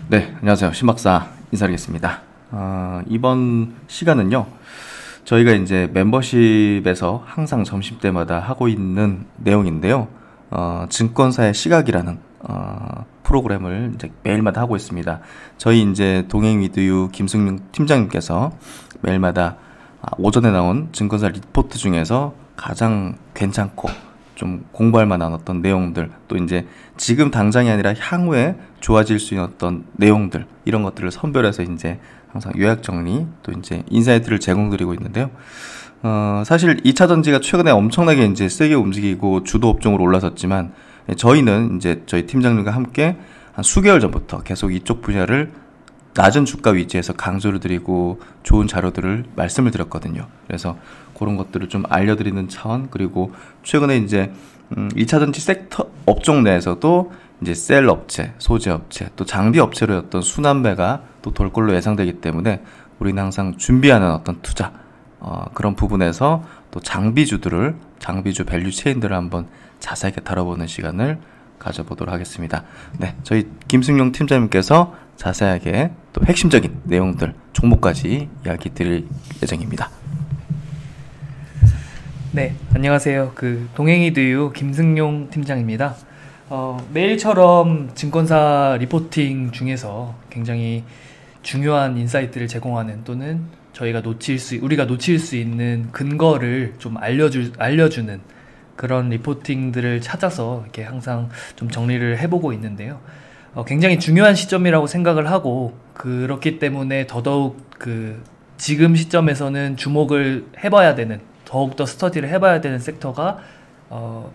네, 안녕하세요. 신박사 인사드리겠습니다. 이번 시간은요, 저희가 이제 멤버십에서 항상 점심때마다 하고 있는 내용인데요. 증권사의 시각이라는 프로그램을 이제 매일마다 하고 있습니다. 저희 이제 동행 위드유 김승용 팀장님께서 매일마다 오전에 나온 증권사 리포트 중에서 가장 괜찮고 좀 공부할 만한 어떤 내용들, 또 이제 지금 당장이 아니라 향후에 좋아질 수 있는 어떤 내용들, 이런 것들을 선별해서 이제 항상 요약 정리, 또 이제 인사이트를 제공드리고 있는데요. 사실 2차 전지가 최근에 엄청나게 이제 세게 움직이고 주도 업종으로 올라섰지만, 저희는 이제 저희 팀장님과 함께 한 수개월 전부터 계속 이쪽 분야를 낮은 주가 위치에서 강조를 드리고 좋은 자료들을 말씀을 드렸거든요. 그래서 그런 것들을 좀 알려드리는 차원, 그리고 최근에 이제 2차 전지 섹터 업종 내에서도 이제 셀 업체, 소재 업체, 또 장비 업체로의 어떤 순환매가 또 돌 걸로 예상되기 때문에 우리는 항상 준비하는 어떤 투자, 그런 부분에서 또 장비주 밸류 체인들을 한번 자세하게 다뤄보는 시간을 가져보도록 하겠습니다. 네, 저희 김승용 팀장님께서 자세하게 또 핵심적인 내용들, 종목까지 이야기 드릴 예정입니다. 네, 안녕하세요. 동행이드유 김승용 팀장입니다. 매일처럼 증권사 리포팅 중에서 굉장히 중요한 인사이트를 제공하는, 또는 우리가 놓칠 수 있는 근거를 좀 알려주는 그런 리포팅들을 찾아서 이렇게 항상 좀 정리를 해보고 있는데요. 굉장히 중요한 시점이라고 생각을 하고, 그렇기 때문에 더더욱 지금 시점에서는 주목을 해봐야 되는, 더욱더 스터디를 해봐야 되는 섹터가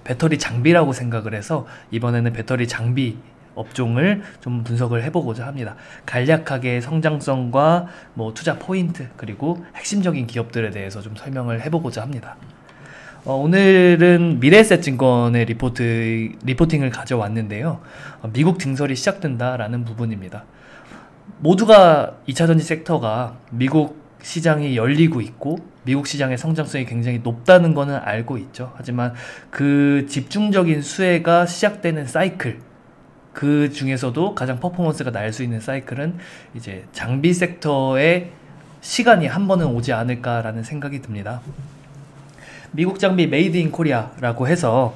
배터리 장비라고 생각을 해서 이번에는 배터리 장비 업종을 좀 분석을 해보고자 합니다. 간략하게 성장성과 투자 포인트, 그리고 핵심적인 기업들에 대해서 좀 설명을 해보고자 합니다. 오늘은 미래에셋증권의 리포팅을 가져왔는데요. 미국 증설이 시작된다라는 부분입니다. 모두가 2차전지 sek터가 미국 시장이 열리고 있고 미국 시장의 성장성이 굉장히 높다는 거는 알고 있죠. 하지만 그 집중적인 수혜가 시작되는 사이클, 그 중에서도 가장 퍼포먼스가 날 수 있는 사이클은 이제 장비 섹터의 시간이 한 번은 오지 않을까라는 생각이 듭니다. 미국 장비 메이드 인 코리아라고 해서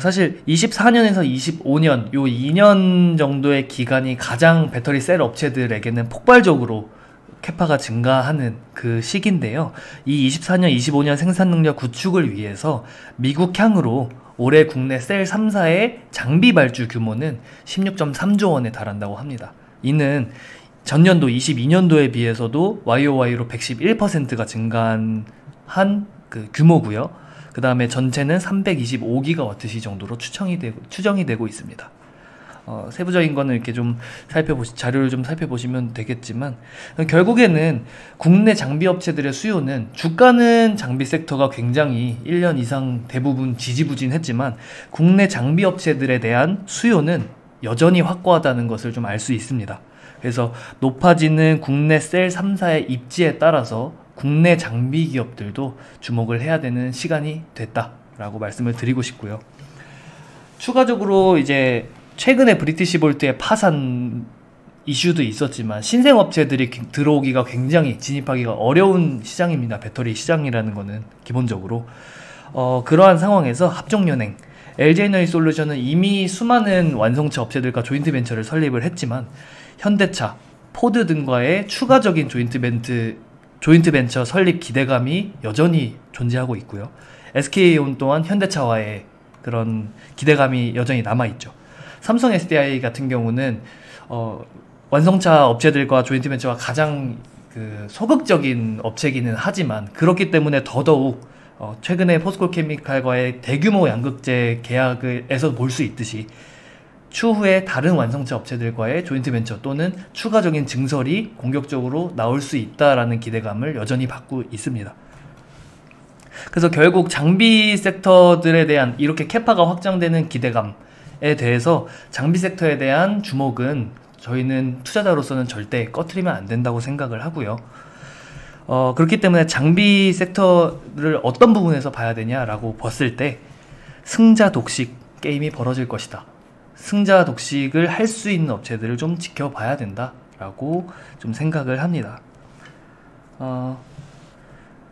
사실 24년에서 25년 요 2년 정도의 기간이 가장 배터리 셀 업체들에게는 폭발적으로 캐파가 증가하는 그 시기인데요. 이 24년, 25년 생산 능력 구축을 위해서 미국향으로 올해 국내 셀 3사의 장비 발주 규모는 16.3조 원에 달한다고 합니다. 이는 전년도 22년도에 비해서도 YOY로 111%가 증가한 그 규모고요. 그 다음에 전체는 325GWh 정도로 추정이 되고 있습니다. 세부적인 거는 이렇게 좀 자료를 좀 살펴보시면 되겠지만, 결국에는 국내 장비 업체들의 수요는, 주가는 장비 섹터가 굉장히 1년 이상 대부분 지지부진했지만 국내 장비 업체들에 대한 수요는 여전히 확고하다는 것을 좀 알 수 있습니다. 그래서 높아지는 국내 셀 3사의 입지에 따라서 국내 장비 기업들도 주목을 해야 되는 시간이 됐다라고 말씀을 드리고 싶고요. 추가적으로 이제 최근에 브리티시볼트의 파산 이슈도 있었지만 신생업체들이 들어오기가 굉장히 진입하기가 어려운 시장입니다. 배터리 시장이라는 거는 기본적으로. 그러한 상황에서 합종연행, LG에너지솔루션은 이미 수많은 완성차 업체들과 조인트 벤처를 설립을 했지만 현대차, 포드 등과의 추가적인 조인트 벤처 설립 기대감이 여전히 존재하고 있고요. SK온 또한 현대차와의 그런 기대감이 여전히 남아있죠. 삼성 SDI 같은 경우는 완성차 업체들과 조인트 벤처가 가장 소극적인 업체기는 하지만, 그렇기 때문에 더더욱 최근에 포스코 케미칼과의 대규모 양극재 계약에서 볼 수 있듯이 추후에 다른 완성차 업체들과의 조인트 벤처 또는 추가적인 증설이 공격적으로 나올 수 있다라는 기대감을 여전히 받고 있습니다. 그래서 결국 장비 섹터들에 대한 이렇게 캐파가 확장되는 기대감에 대해서 장비 섹터에 대한 주목은 저희는 투자자로서는 절대 꺼트리면 안 된다고 생각을 하고요. 그렇기 때문에 장비 섹터를 어떤 부분에서 봐야 되냐라고 봤을 때 승자 독식 게임이 벌어질 것이다. 승자 독식을 할 수 있는 업체들을 좀 지켜봐야 된다라고 좀 생각을 합니다.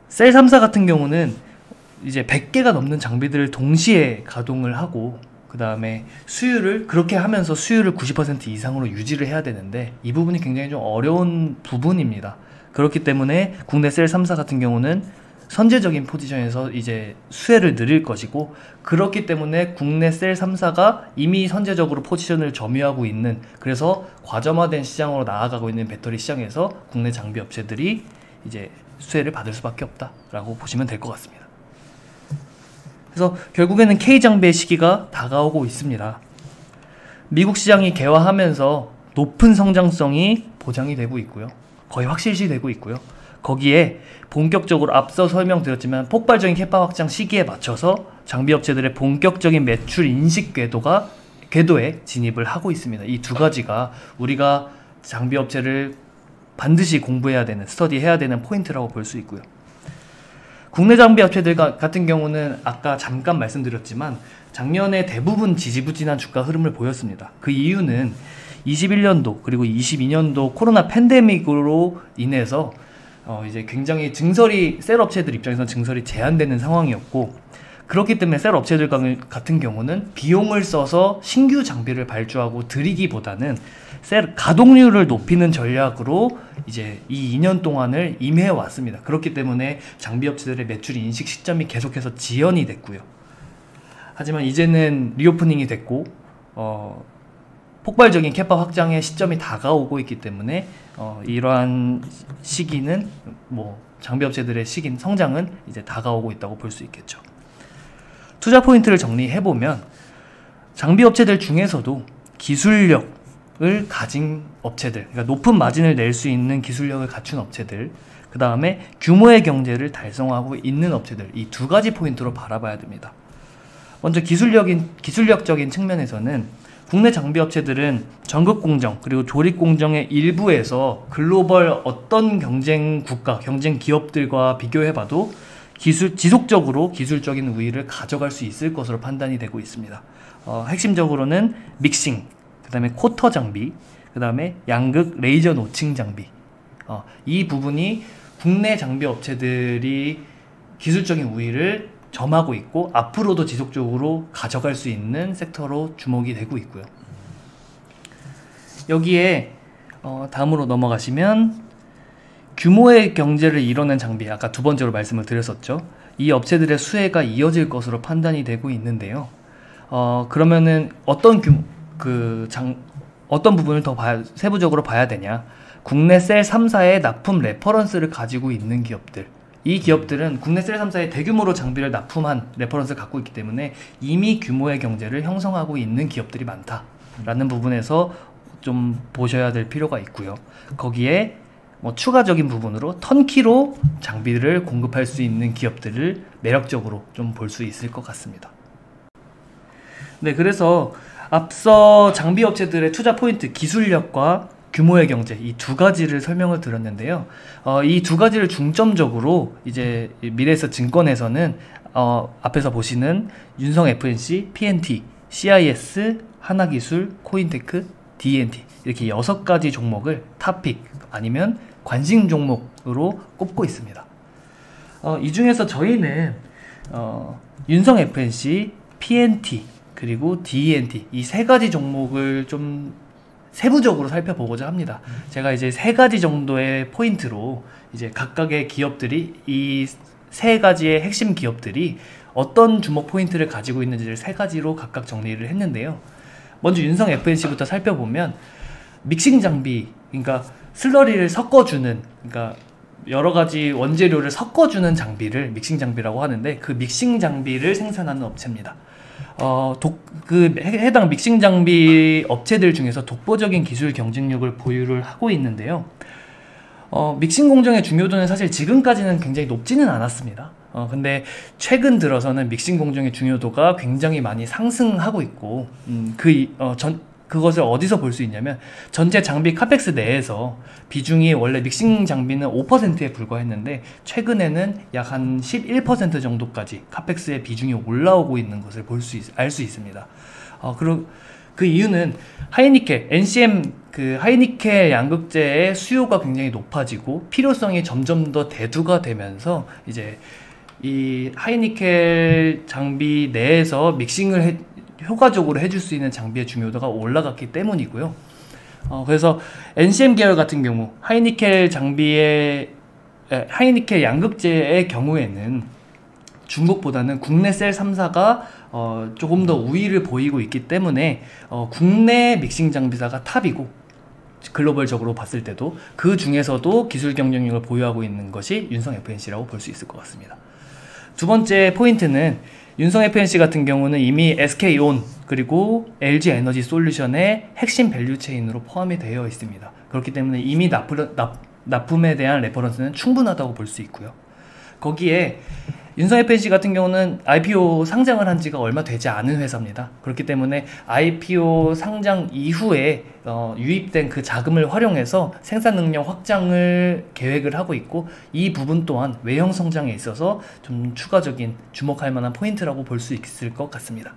셀 3사 같은 경우는 이제 100개가 넘는 장비들을 동시에 가동을 하고 그 다음에 수율을 그렇게 하면서 수율을 90% 이상으로 유지를 해야 되는데 이 부분이 굉장히 좀 어려운 부분입니다. 그렇기 때문에 국내 셀 3사 같은 경우는 선제적인 포지션에서 이제 수혜를 늘릴 것이고, 그렇기 때문에 국내 셀 3사가 이미 선제적으로 포지션을 점유하고 있는, 그래서 과점화된 시장으로 나아가고 있는 배터리 시장에서 국내 장비 업체들이 이제 수혜를 받을 수밖에 없다라고 보시면 될 것 같습니다. 그래서 결국에는 K장비의 시기가 다가오고 있습니다. 미국 시장이 개화하면서 높은 성장성이 보장이 되고 있고요. 거의 확실시 되고 있고요. 거기에 본격적으로 앞서 설명드렸지만 폭발적인 캐파 확장 시기에 맞춰서 장비 업체들의 본격적인 매출 인식 궤도에 진입을 하고 있습니다. 이 두 가지가 우리가 장비 업체를 반드시 공부해야 되는, 스터디해야 되는 포인트라고 볼 수 있고요. 국내 장비 업체들 같은 경우는 아까 잠깐 말씀드렸지만 작년에 대부분 지지부진한 주가 흐름을 보였습니다. 그 이유는 21년도 그리고 22년도 코로나 팬데믹으로 인해서 이제 굉장히 증설이, 셀 업체들 입장에서는 증설이 제한되는 상황이었고, 그렇기 때문에 셀 업체들 같은 경우는 비용을 써서 신규 장비를 발주하고 들이기보다는 셀 가동률을 높이는 전략으로 이제 이 2년 동안을 임해 왔습니다. 그렇기 때문에 장비 업체들의 매출 인식 시점이 계속해서 지연이 됐고요. 하지만 이제는 리오프닝이 됐고 폭발적인 캐파 확장의 시점이 다가오고 있기 때문에 이러한 시기는 장비 업체들의 시기는, 성장은 이제 다가오고 있다고 볼 수 있겠죠. 투자 포인트를 정리해보면 장비 업체들 중에서도 기술력을 가진 업체들, 그러니까 높은 마진을 낼 수 있는 기술력을 갖춘 업체들, 그 다음에 규모의 경제를 달성하고 있는 업체들, 이 두 가지 포인트로 바라봐야 됩니다. 먼저 기술력적인 측면에서는 국내 장비 업체들은 전극 공정 그리고 조립 공정의 일부에서 글로벌 어떤 경쟁 국가, 경쟁 기업들과 비교해봐도 지속적으로 기술적인 우위를 가져갈 수 있을 것으로 판단이 되고 있습니다. 핵심적으로는 믹싱, 그 다음에 쿼터 장비, 그 다음에 양극 레이저 노칭 장비, 이 부분이 국내 장비 업체들이 기술적인 우위를 점하고 있고 앞으로도 지속적으로 가져갈 수 있는 섹터로 주목이 되고 있고요. 여기에 다음으로 넘어가시면 규모의 경제를 이뤄낸 장비, 아까 두 번째로 말씀을 드렸었죠. 이 업체들의 수혜가 이어질 것으로 판단이 되고 있는데요. 그러면은 어떤 부분을 더 세부적으로 봐야 되냐? 국내 셀 3사의 납품 레퍼런스를 가지고 있는 기업들, 이 기업들은 국내 셀 3사에 대규모로 장비를 납품한 레퍼런스를 갖고 있기 때문에 이미 규모의 경제를 형성하고 있는 기업들이 많다라는 부분에서 좀 보셔야 될 필요가 있고요. 거기에 추가적인 부분으로 턴키로 장비를 공급할 수 있는 기업들을 매력적으로 좀 볼 수 있을 것 같습니다. 네, 그래서 앞서 장비 업체들의 투자 포인트, 기술력과 규모의 경제, 이 두 가지를 설명을 드렸는데요. 이 두 가지를 중점적으로 이제 미래에셋 증권에서는 앞에서 보시는 윤성 FNC, PNT, CIS, 하나기술, 코인테크, DNT 이렇게 6가지 종목을 탑픽 아니면 관심 종목으로 꼽고 있습니다. 이 중에서 저희는 윤성 FNC, PNT 그리고 DNT 이 3가지 종목을 좀 세부적으로 살펴보고자 합니다. 제가 이제 3가지 정도의 포인트로 이제 각각의 기업들이, 이 3가지의 핵심 기업들이 어떤 주목 포인트를 가지고 있는지를 3가지로 각각 정리를 했는데요. 먼저 윤성 FNC부터 살펴보면 믹싱 장비, 그러니까 슬러리를 섞어주는, 그러니까 여러 가지 원재료를 섞어주는 장비를 믹싱 장비라고 하는데, 그 믹싱 장비를 생산하는 업체입니다. 해당 믹싱 장비 업체들 중에서 독보적인 기술 경쟁력을 보유를 하고 있는데요. 믹싱 공정의 중요도는 사실 지금까지는 굉장히 높지는 않았습니다. 근데 최근 들어서는 믹싱 공정의 중요도가 굉장히 많이 상승하고 있고, 그것을 어디서 볼 수 있냐면 전체 장비 카펙스 내에서 비중이 원래 믹싱 장비는 5%에 불과했는데 최근에는 약 한 11% 정도까지 카펙스의 비중이 올라오고 있는 것을 알 수 있습니다. 그 이유는 하이니켈, NCM 그 하이니켈 양극재의 수요가 굉장히 높아지고 필요성이 점점 더 대두가 되면서 이제 이 하이니켈 장비 내에서 믹싱을 효과적으로 해줄 수 있는 장비의 중요도가 올라갔기 때문이고요. 그래서 NCM 계열 같은 경우 하이니켈 양극재의 경우에는 중국보다는 국내 셀 3사가 조금 더 우위를 보이고 있기 때문에 국내 믹싱 장비사가 탑이고, 글로벌적으로 봤을 때도 그 중에서도 기술 경쟁력을 보유하고 있는 것이 윤성 FNC라고 볼 수 있을 것 같습니다. 두 번째 포인트는 윤성 FNC 같은 경우는 이미 SK온 그리고 LG 에너지 솔루션의 핵심 밸류 체인으로 포함이 되어 있습니다. 그렇기 때문에 이미 납품에 대한 레퍼런스는 충분하다고 볼 수 있고요. 거기에 윤성 FNC 같은 경우는 IPO 상장을 한 지가 얼마 되지 않은 회사입니다. 그렇기 때문에 IPO 상장 이후에 유입된 그 자금을 활용해서 생산 능력 확장을 계획을 하고 있고, 이 부분 또한 외형 성장에 있어서 좀 추가적인 주목할 만한 포인트라고 볼 수 있을 것 같습니다.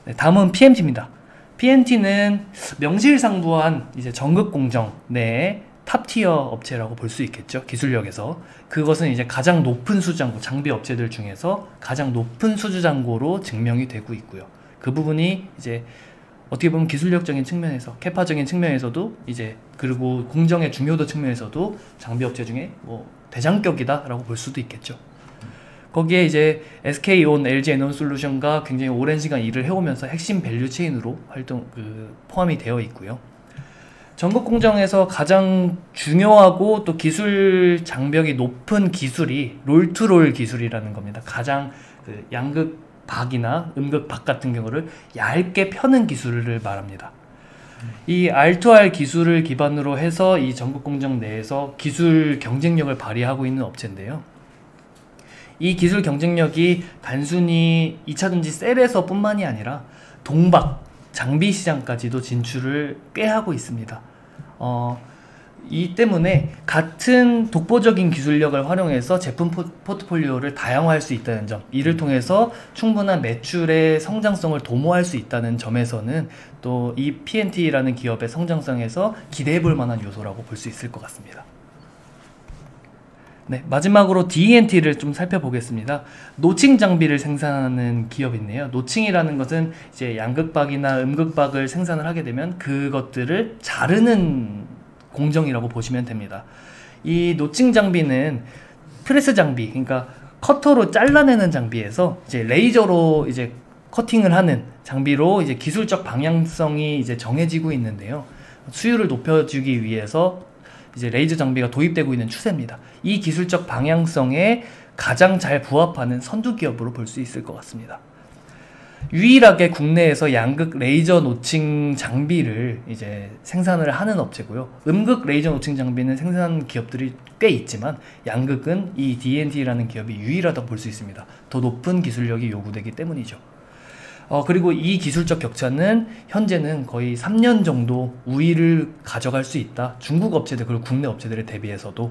네, 다음은 PMT입니다. PMT는 명실상부한 이제 전극 공정 내에 탑티어 업체라고 볼 수 있겠죠. 기술력에서. 그것은 이제 가장 높은 수장고, 장비 업체들 중에서 가장 높은 수주장고로 증명이 되고 있고요. 그 부분이 이제 어떻게 보면 기술력적인 측면에서, 캐파적인 측면에서도 이제, 그리고 공정의 중요도 측면에서도 장비 업체 중에 뭐 대장격이다 라고 볼 수도 있겠죠. 거기에 이제 SK온, LG 에너솔루션과 굉장히 오랜 시간 일을 해오면서 핵심 밸류 체인으로 포함이 되어 있고요. 전극 공정에서 가장 중요하고 또 기술 장벽이 높은 기술이 롤투롤 기술이라는 겁니다. 가장 그 양극 박이나 음극 박 같은 경우를 얇게 펴는 기술을 말합니다. 이 R2R 기술을 기반으로 해서 이 전극 공정 내에서 기술 경쟁력을 발휘하고 있는 업체인데요. 이 기술 경쟁력이 단순히 2차전지 셀에서 뿐만이 아니라 동박, 장비 시장까지도 진출을 꽤 하고 있습니다. 이 때문에 같은 독보적인 기술력을 활용해서 제품 포트폴리오를 다양화할 수 있다는 점, 이를 통해서 충분한 매출의 성장성을 도모할 수 있다는 점에서는 또 이 PNT라는 기업의 성장성에서 기대해 볼 만한 요소라고 볼 수 있을 것 같습니다. 네, 마지막으로 DNT를 좀 살펴보겠습니다. 노칭 장비를 생산하는 기업인데요. 노칭이라는 것은 이제 양극박이나 음극박을 생산을 하게 되면 그것들을 자르는 공정이라고 보시면 됩니다. 이 노칭 장비는 프레스 장비, 그러니까 커터로 잘라내는 장비에서 이제 레이저로 이제 커팅을 하는 장비로 이제 기술적 방향성이 이제 정해지고 있는데요. 수율을 높여주기 위해서 이제 레이저 장비가 도입되고 있는 추세입니다. 이 기술적 방향성에 가장 잘 부합하는 선두 기업으로 볼 수 있을 것 같습니다. 유일하게 국내에서 양극 레이저 노칭 장비를 이제 생산을 하는 업체고요. 음극 레이저 노칭 장비는 생산 기업들이 꽤 있지만 양극은 이 DNT라는 기업이 유일하다고 볼 수 있습니다. 더 높은 기술력이 요구되기 때문이죠. 그리고 이 기술적 격차는 현재는 거의 3년 정도 우위를 가져갈 수 있다. 중국 업체들 그리고 국내 업체들에 대비해서도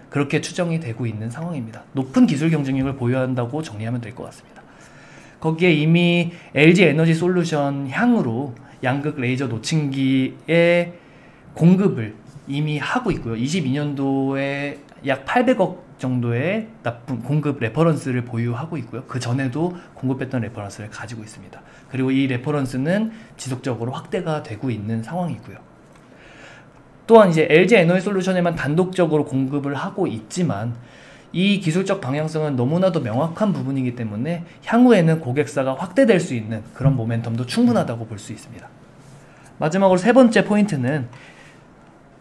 그렇게 추정이 되고 있는 상황입니다. 높은 기술 경쟁력을 보유한다고 정리하면 될 것 같습니다. 거기에 이미 LG 에너지 솔루션 향으로 양극 레이저 노칭기의 공급을 이미 하고 있고요. 22년도에 약 800억 정도의 공급 레퍼런스를 보유하고 있고요. 그 전에도 공급했던 레퍼런스를 가지고 있습니다. 그리고 이 레퍼런스는 지속적으로 확대가 되고 있는 상황이고요. 또한 이제 LG 에너지 솔루션에만 단독적으로 공급을 하고 있지만 이 기술적 방향성은 너무나도 명확한 부분이기 때문에 향후에는 고객사가 확대될 수 있는 그런 모멘텀도 충분하다고 볼 수 있습니다. 마지막으로 세 번째 포인트는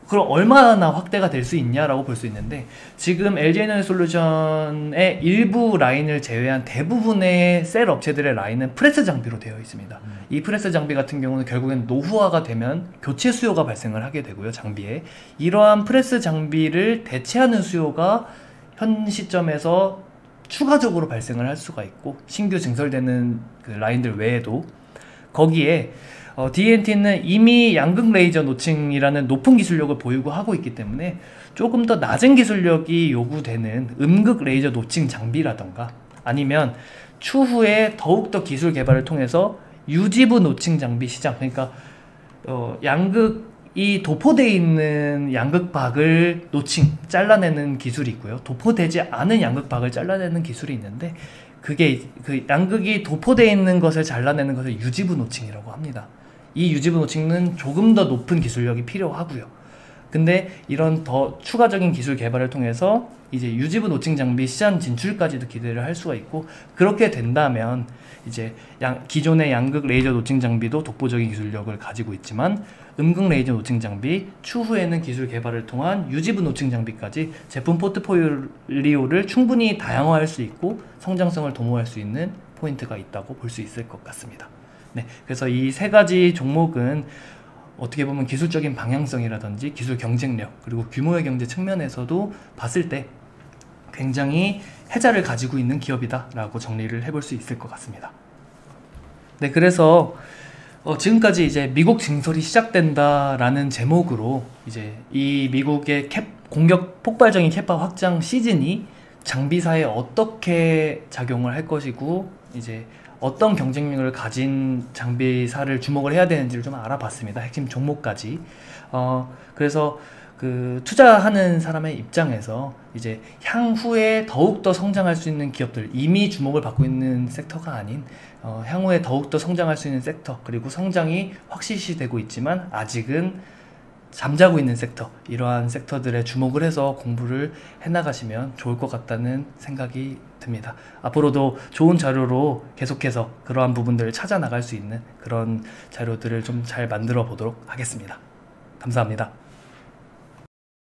그럼 얼마나 확대가 될 수 있냐라고 볼 수 있는데, 지금 LG 에너지 솔루션의 일부 라인을 제외한 대부분의 셀 업체들의 라인은 프레스 장비로 되어 있습니다. 이 프레스 장비 같은 경우는 결국엔 노후화가 되면 교체 수요가 발생을 하게 되고요. 장비에 이러한 프레스 장비를 대체하는 수요가 현 시점에서 추가적으로 발생을 할 수가 있고, 신규 증설되는 그 라인들 외에도 거기에 DNT는 이미 양극 레이저 노칭이라는 높은 기술력을 보유고 하고 있기 때문에 조금 더 낮은 기술력이 요구되는 음극 레이저 노칭 장비라던가 아니면 추후에 더욱더 기술 개발을 통해서 유지부 노칭 장비 시장, 그러니까 양극이 도포되어 있는 양극박을 잘라내는 기술이 있고요. 도포되지 않은 양극박을 잘라내는 기술이 있는데, 그게 그 양극이 도포되어 있는 것을 잘라내는 것을 유지부 노칭이라고 합니다. 이 유지부 노칭은 조금 더 높은 기술력이 필요하고요. 근데 이런 더 추가적인 기술 개발을 통해서 이제 유지부 노칭 장비 시장 진출까지도 기대를 할 수가 있고, 그렇게 된다면 이제 기존의 양극 레이저 노칭 장비도 독보적인 기술력을 가지고 있지만, 음극 레이저 노칭 장비, 추후에는 기술 개발을 통한 유지부 노칭 장비까지 제품 포트폴리오를 충분히 다양화할 수 있고 성장성을 도모할 수 있는 포인트가 있다고 볼 수 있을 것 같습니다. 네, 그래서 이 세 가지 종목은 어떻게 보면 기술적인 방향성이라든지 기술 경쟁력, 그리고 규모의 경제 측면에서도 봤을 때 굉장히 혜자를 가지고 있는 기업이다 라고 정리를 해볼 수 있을 것 같습니다. 네, 그래서 지금까지 이제 미국 증설이 시작된다라는 제목으로 이제 이 미국의 공격 폭발적인 캐파 확장 시즌이 장비사에 어떻게 작용을 할 것이고, 이제 어떤 경쟁력을 가진 장비사를 주목을 해야 되는지를 좀 알아봤습니다. 핵심 종목까지. 그래서 그 투자하는 사람의 입장에서 이제 향후에 더욱더 성장할 수 있는 기업들, 이미 주목을 받고 있는 섹터가 아닌 향후에 더욱더 성장할 수 있는 섹터, 그리고 성장이 확실시되고 있지만 아직은 잠자고 있는 섹터, 이러한 섹터들에 주목을 해서 공부를 해나가시면 좋을 것 같다는 생각이 듭니다. 앞으로도 좋은 자료로 계속해서 그러한 부분들을 찾아 나갈 수 있는 그런 자료들을 좀 잘 만들어 보도록 하겠습니다. 감사합니다.